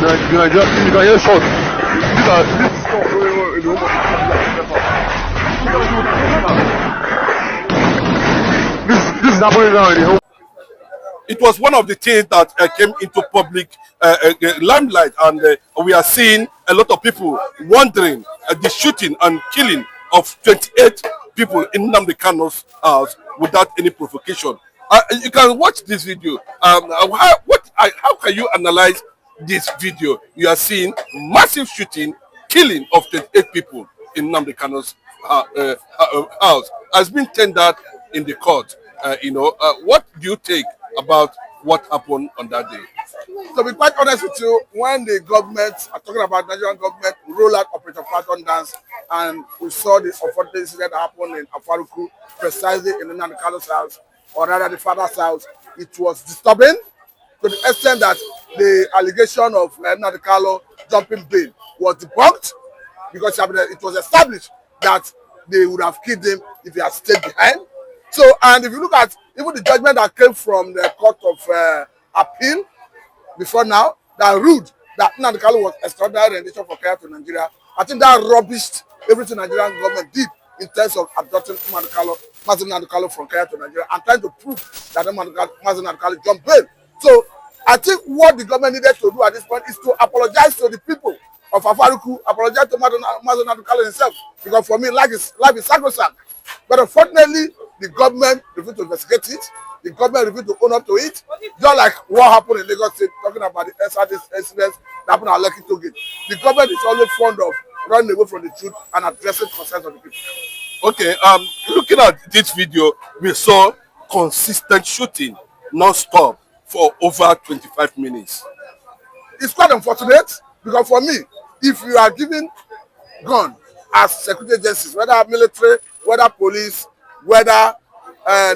the Nigerian shot. This is happening now in the home. It was one of the things that came into public limelight, and we are seeing a lot of people wondering the shooting and killing of 28 people in Nnamdi Kanu's house without any provocation. You can watch this video. How can you analyze this video? You are seeing massive shooting, killing of 28 people in Nnamdi Kanu's house has been tendered in the court. What do you take about what happened on that day? To be quite honest with you, when the government, I'm talking about Nigerian government, roll out Operation Python Dance, and we saw the unfortunate incident that happened in Afaruku, precisely in Nnamdi Kanu's house, or rather the father's house, it was disturbing to the extent that the allegation of Nnamdi Kanu jumping bail was debunked, because it was established that they would have killed him if he had stayed behind. So, and if you look at even the judgment that came from the Court of Appeal before now, that ruled that Nnamdi Kanu was extraordinary rendition for care to Nigeria, I think that rubbished everything the Nigerian government did in terms of abducting Nnamdi Kanu from care to Nigeria and trying to prove that Nnamdi Kanu jumped bail. So, I think what the government needed to do at this point is to apologize to the people of Afaruku, apologize to Nnamdi Kanu himself, because for me, life is sacrosanct. But unfortunately, the government refused to investigate it. The government refused to own up to it. Just like what happened in Lagos State, talking about the incidents that happened at Lekki Toll Gate. The government is always fond of running away from the truth and addressing concerns of the people. Okay, looking at this video, we saw consistent shooting, non-stop, for over 25 minutes. It's quite unfortunate, because for me, if you are given gun as security agencies, whether military, whether police, whether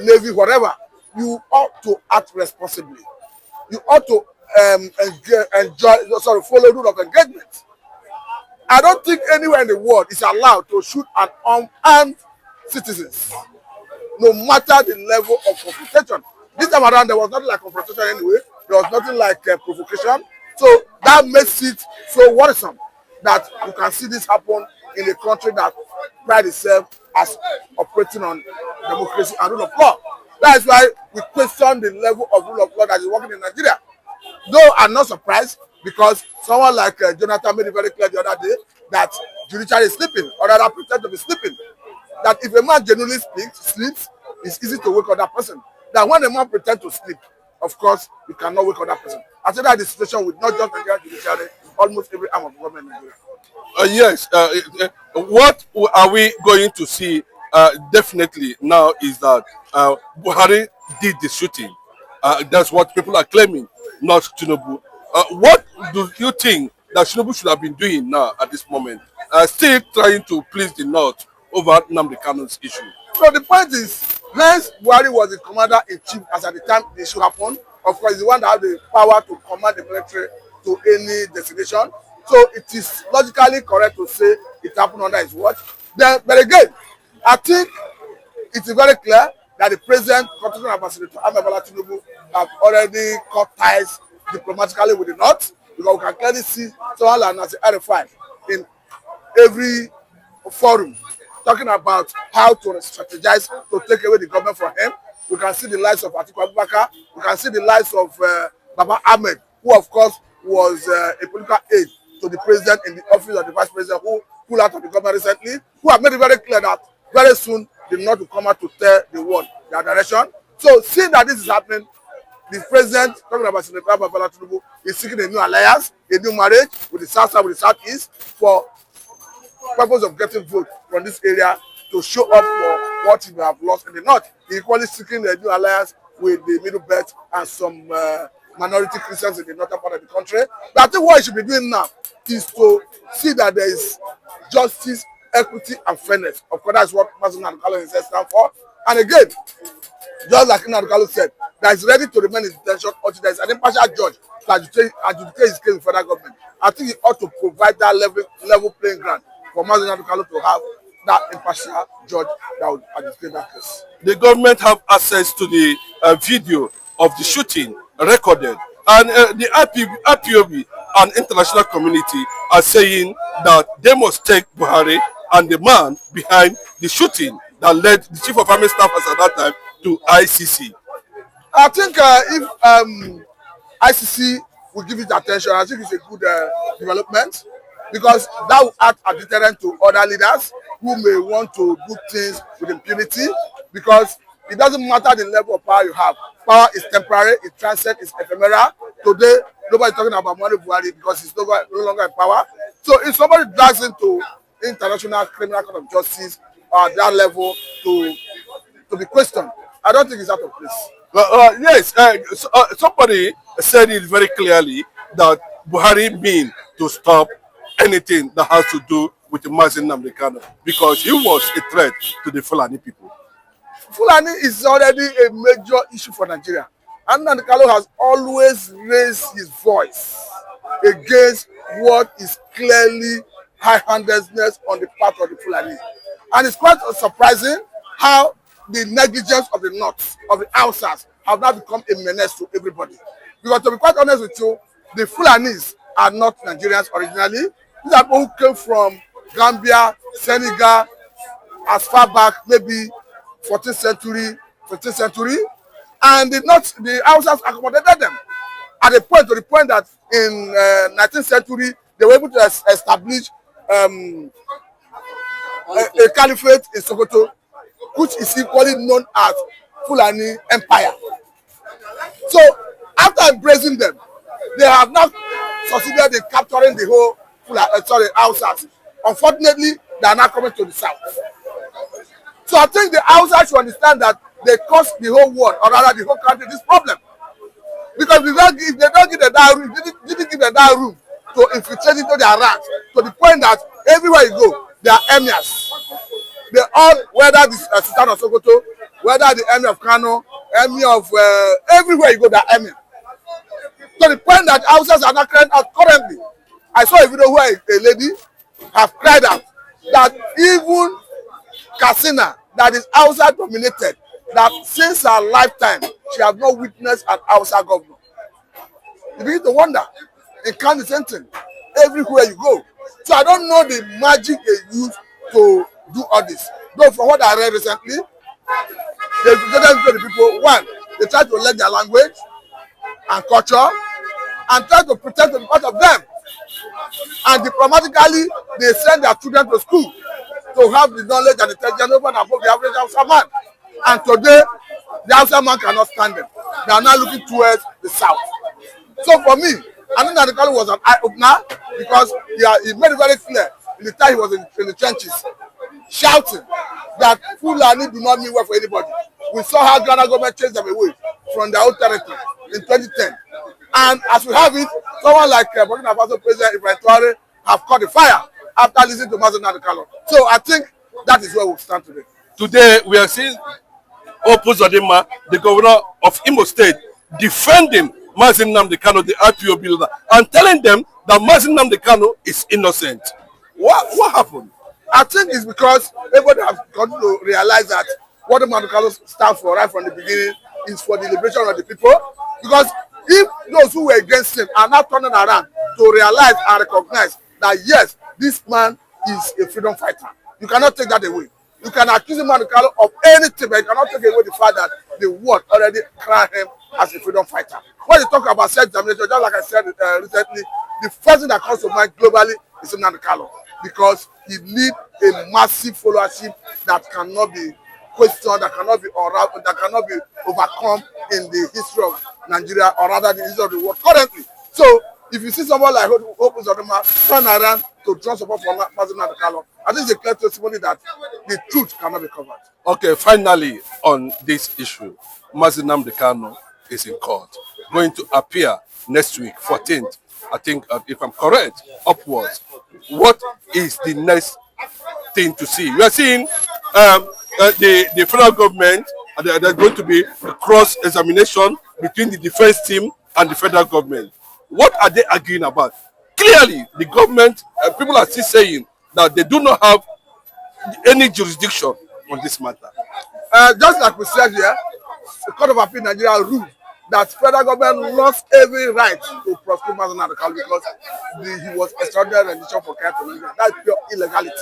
Navy, whatever, you ought to act responsibly. You ought to follow rule of engagement. I don't think anywhere in the world is allowed to shoot at unarmed citizens, no matter the level of confrontation. This time around, there was nothing like confrontation anyway. There was nothing like provocation. So that makes it so worrisome that you can see this happen in a country that prides itself as operating on democracy and rule of law. That is why we question the level of rule of law that is working in Nigeria. Though I'm not surprised, because someone like Jonathan made it very clear the other day that judiciary is sleeping, or rather pretend to be sleeping. That if a man genuinely sleeps, it's easy to wake up that person. That when a man pretends to sleep, of course, you cannot wake up that person. I say that the situation with not just Nigerian judiciary, almost every arm of government in Nigeria. Yes, what are we going to see definitely now is that Buhari did the shooting. That's what people are claiming, not Tinubu. What do you think that Tinubu should have been doing now at this moment? Still trying to please the North over Nnamdi Kanu's issue. So the point is, hence Buhari was the commander-in-chief as at the time the issue happened. Of course, he's the one that has the power to command the military to any destination. So it is logically correct to say it happened under his watch. But again, I think it is very clear that the president, Constitutional Ambassador Ahmed Bola Tinubu, have already cut ties diplomatically with the North, because we can clearly see someone like Nasir El-Rufai in every forum talking about how to strategize to take away the government from him. We can see the likes of Atiku Abubakar. We can see the likes of Baba Ahmed, who of course was a political aide to the president in the office of the vice president, who pulled out of the government recently, who have made it very clear that very soon the North will come out to tell the world their direction. So seeing that this is happening, the president, talking about Senator Bola Tinubu, is seeking a new alliance, a new marriage with the South Side, with the Southeast, for purpose of getting vote from this area to show up for what he may have lost in the North. He equally seeking a new alliance with the Middle Belt and some minority Christians in the northern part of the country. But I think what he should be doing now is to see that there is justice, equity, and fairness. Of course, that's what Nnamdi Kanu stands for. And again, just like Nnamdi Kanu said, that is ready to remain in detention until there is an impartial judge to adjudicate his case in federal government. I think he ought to provide that level playing ground for Nnamdi Kanu to have that impartial judge that would adjudicate that case. The government have access to the video of the shooting recorded, and the IPOB and international community are saying that they must take Buhari and the man behind the shooting that led the chief of army staff at that time to ICC. I think if ICC will give it attention, I think it's a good development, because that will act as a deterrent to other leaders who may want to do things with impunity, because it doesn't matter the level of power you have. Power is temporary, it transcends, it's ephemeral. Today, nobody's talking about Muhammadu Buhari because he's no longer in power. So if somebody drags into International Criminal Court of Justice at that level to be questioned, I don't think it's out of place. Yes, somebody said it very clearly that Buhari means to stop anything that has to do with Nnamdi Kanu because he was a threat to the Fulani people. Fulani is already a major issue for Nigeria. And Nnamdi Kanu has always raised his voice against what is clearly high-handedness on the part of the Fulani. And it's quite surprising how the negligence of the North, of the Hausas, have now become a menace to everybody. Because to be quite honest with you, the Fulanis are not Nigerians originally. These are people who came from Gambia, Senegal, as far back, maybe 14th century, 15th century, and the Hausas accommodated them to the point that in 19th century, they were able to establish a caliphate in Sokoto, which is equally known as Fulani Empire. So, after embracing them, they have not succeeded in capturing the whole Hausas. Unfortunately, they are now coming to the south. So I think the Hausas should understand that they caused the whole world, or rather the whole country, this problem. Because if they don't give them that room, didn't give them that room to infiltrate into their ranks, to the point that everywhere you go, they are emirs. They all, whether the Sultan of Sokoto, whether the Emir of Kano, Emir of everywhere you go, they are emir. To the point that Hausas are not crying out currently. I saw a video where a lady have cried out that even Katsina, that is Hausa dominated, that since her lifetime, she has not witnessed an Hausa governor. You begin to wonder, in Kano the same thing, everywhere you go. So I don't know the magic they use to do all this. Though from what I read recently, they presented to the people, one, they try to learn their language and culture, and try to pretend to be part of them. And diplomatically, they send their children to school to have the knowledge and intelligence over and above the average Hausa man. And today, the Hausa man cannot stand them. They are now looking towards the south. So for me, I think Nnamdi Kanu was an eye-opener because he made it very clear in the time he was in the trenches, shouting that Fulani do not mean well for anybody. We saw how Ghana government chased them away from their own territory in 2010. And as we have it, someone like Burkina Faso President Ibrahim Traore have caught the fire after listening to Nnamdi Kanu. So I think that is where we stand today. Today, we are seeing Opus Odema, the governor of Imo State, defending Nnamdi Kanu, the IPO builder, and telling them that Nnamdi Kanu is innocent. What happened? I think it's because everybody has got to realize that what Nnamdi Kanu stands for right from the beginning is for the liberation of the people. Because if those who were against him are now turning around to realize and recognize that yes, this man is a freedom fighter, you cannot take that away. You can accuse Nnamdi Kanu of anything, but you cannot take away the fact that the world already crowned him as a freedom fighter. When you talk about self-determination, just like I said recently, the first thing that comes to mind globally is Nnamdi Kanu, because he leads a massive followership that cannot be questioned, that cannot be overcome in the history of Nigeria, or rather the history of the world currently. So if you see someone like Opus Odema turn around to draw support for Nnamdi Kanu, I think it's a clear testimony that the truth cannot be covered. Okay, finally on this issue, Nnamdi Kanu is in court, going to appear next week, 14th. I think, if I'm correct, upwards. What is the next thing to see? We are seeing the federal government, there's going to be a cross-examination between the defense team and the federal government. What are they arguing about? Clearly, the government, people are still saying that they do not have any jurisdiction on this matter. Just like we said here, the Court of Appeal in Nigeria ruled that federal government lost every right to prosecute Nnamdi Kanu because he was extraordinary rendition for care to Nigeria. That's pure illegality.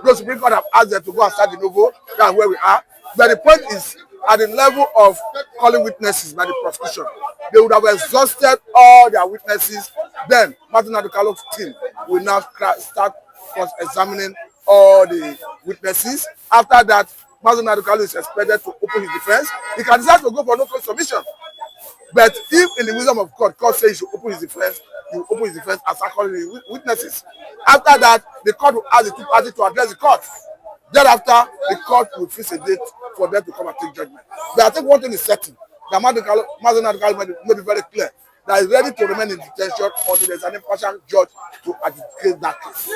The Supreme Court have asked them to go and start the novo. That's where we are. But the point is, at the level of calling witnesses by the prosecution, they would have exhausted all their witnesses. Then Nnamdi Kanu's team will now start examining all the witnesses. After that, Nnamdi Kanu is expected to open his defense. He can decide to go for no cause submission. But if in the wisdom of court says he should open his defense, he will open his defense and start calling the witnesses. After that, the court will ask the two parties to address the court. Thereafter, the court will fix a date for them to come and take judgment. But I think one thing is certain, that Nnamdi Kanu made it very clear that he is ready to remain in detention until there is an impartial judge to adjudicate that case.